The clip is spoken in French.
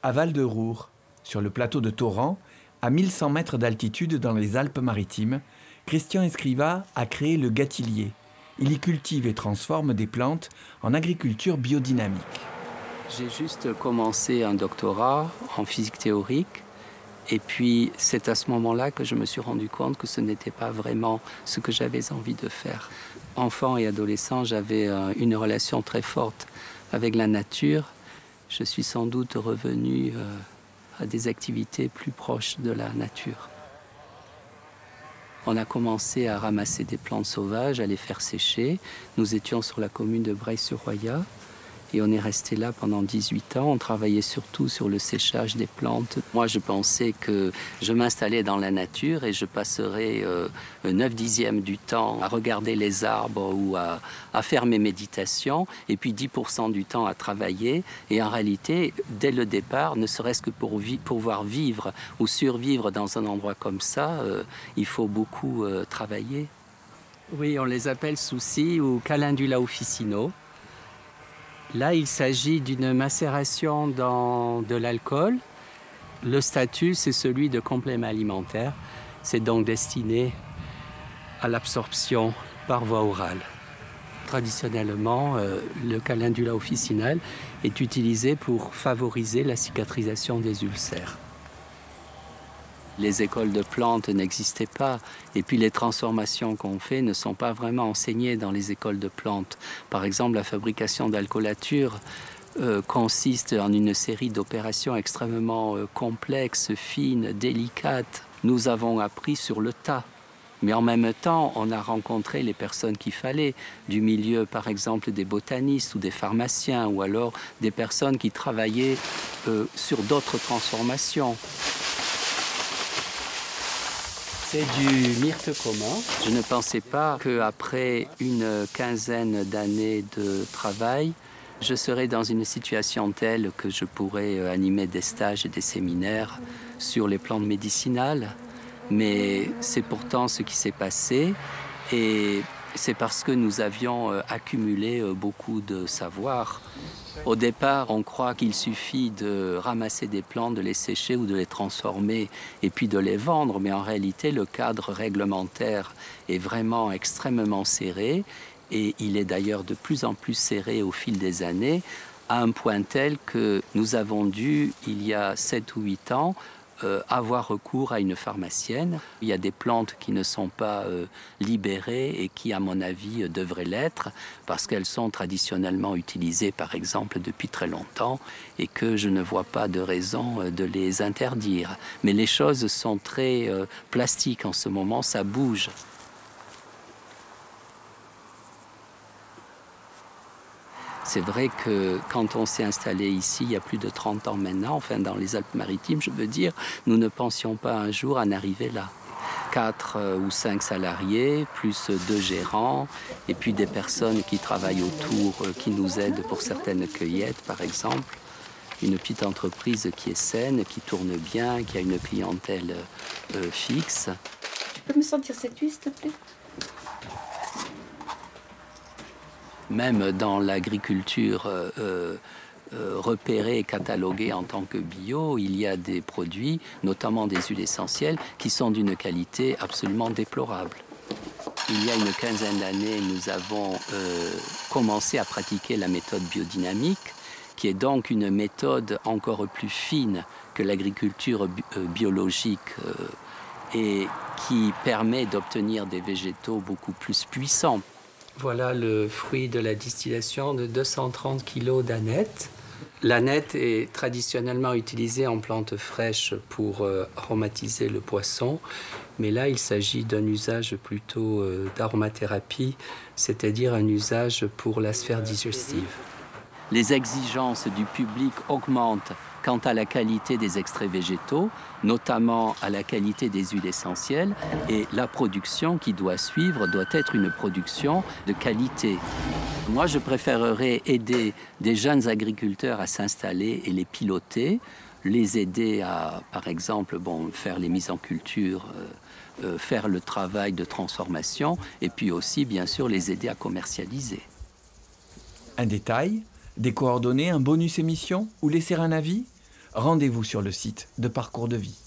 À Val-de-Roure, sur le plateau de Thorrent, à 1100 mètres d'altitude dans les Alpes-Maritimes, Christian Escriva a créé le gâtillier. Il y cultive et transforme des plantes en agriculture biodynamique. J'ai juste commencé un doctorat en physique théorique. Et puis, c'est à ce moment-là que je me suis rendu compte que ce n'était pas vraiment ce que j'avais envie de faire. Enfant et adolescent, j'avais une relation très forte avec la nature. Je suis sans doute revenu à des activités plus proches de la nature. On a commencé à ramasser des plantes sauvages, à les faire sécher. Nous étions sur la commune de Breil-sur-Roya. Et on est resté là pendant 18 ans. On travaillait surtout sur le séchage des plantes. Moi, je pensais que je m'installais dans la nature et je passerais 9/10 du temps à regarder les arbres ou à faire mes méditations, et puis 10% du temps à travailler. Et en réalité, dès le départ, ne serait-ce que pour pouvoir vivre ou survivre dans un endroit comme ça, il faut beaucoup travailler. Oui, on les appelle soucis ou calendula officinae. Là, il s'agit d'une macération dans de l'alcool. Le statut, c'est celui de complément alimentaire. C'est donc destiné à l'absorption par voie orale. Traditionnellement, le calendula officinal est utilisé pour favoriser la cicatrisation des ulcères. Les écoles de plantes n'existaient pas, et puis les transformations qu'on fait ne sont pas vraiment enseignées dans les écoles de plantes. Par exemple, la fabrication d'alcoolature consiste en une série d'opérations extrêmement complexes, fines, délicates. Nous avons appris sur le tas. Mais en même temps, on a rencontré les personnes qu'il fallait, du milieu par exemple des botanistes ou des pharmaciens, ou alors des personnes qui travaillaient sur d'autres transformations. C'est du myrte commun. Je ne pensais pas qu'après une quinzaine d'années de travail, je serais dans une situation telle que je pourrais animer des stages et des séminaires sur les plantes médicinales. Mais c'est pourtant ce qui s'est passé, et c'est parce que nous avions accumulé beaucoup de savoir. Au départ, on croit qu'il suffit de ramasser des plantes, de les sécher ou de les transformer et puis de les vendre. Mais en réalité, le cadre réglementaire est vraiment extrêmement serré, et il est d'ailleurs de plus en plus serré au fil des années, à un point tel que nous avons dû, il y a 7 ou 8 ans, avoir recours à une pharmacienne. Il y a des plantes qui ne sont pas libérées et qui, à mon avis, devraient l'être parce qu'elles sont traditionnellement utilisées, par exemple, depuis très longtemps, et que je ne vois pas de raison de les interdire. Mais les choses sont très plastiques en ce moment, ça bouge. C'est vrai que quand on s'est installé ici, il y a plus de 30 ans maintenant, enfin dans les Alpes-Maritimes, je veux dire, nous ne pensions pas un jour en arriver là. 4 ou 5 salariés, plus 2 gérants, et puis des personnes qui travaillent autour, qui nous aident pour certaines cueillettes, par exemple. Une petite entreprise qui est saine, qui tourne bien, qui a une clientèle fixe. Tu peux me sentir cette huile, s'il te plaît ? Même dans l'agriculture repérée et cataloguée en tant que bio, il y a des produits, notamment des huiles essentielles, qui sont d'une qualité absolument déplorable. Il y a une quinzaine d'années, nous avons commencé à pratiquer la méthode biodynamique, qui est donc une méthode encore plus fine que l'agriculture biologique et qui permet d'obtenir des végétaux beaucoup plus puissants. Voilà le fruit de la distillation de 230 kg d'aneth. L'aneth est traditionnellement utilisée en plante fraîche pour aromatiser le poisson, mais là il s'agit d'un usage plutôt d'aromathérapie, c'est-à-dire un usage pour la sphère digestive. Les exigences du public augmentent quant à la qualité des extraits végétaux, notamment à la qualité des huiles essentielles, et la production qui doit suivre doit être une production de qualité. Moi, je préférerais aider des jeunes agriculteurs à s'installer et les piloter, les aider à, par exemple, faire les mises en culture faire le travail de transformation et puis aussi, bien sûr, les aider à commercialiser. Un détail, des coordonnées, un bonus émission ou laisser un avis? Rendez-vous sur le site de Parcours de Vie.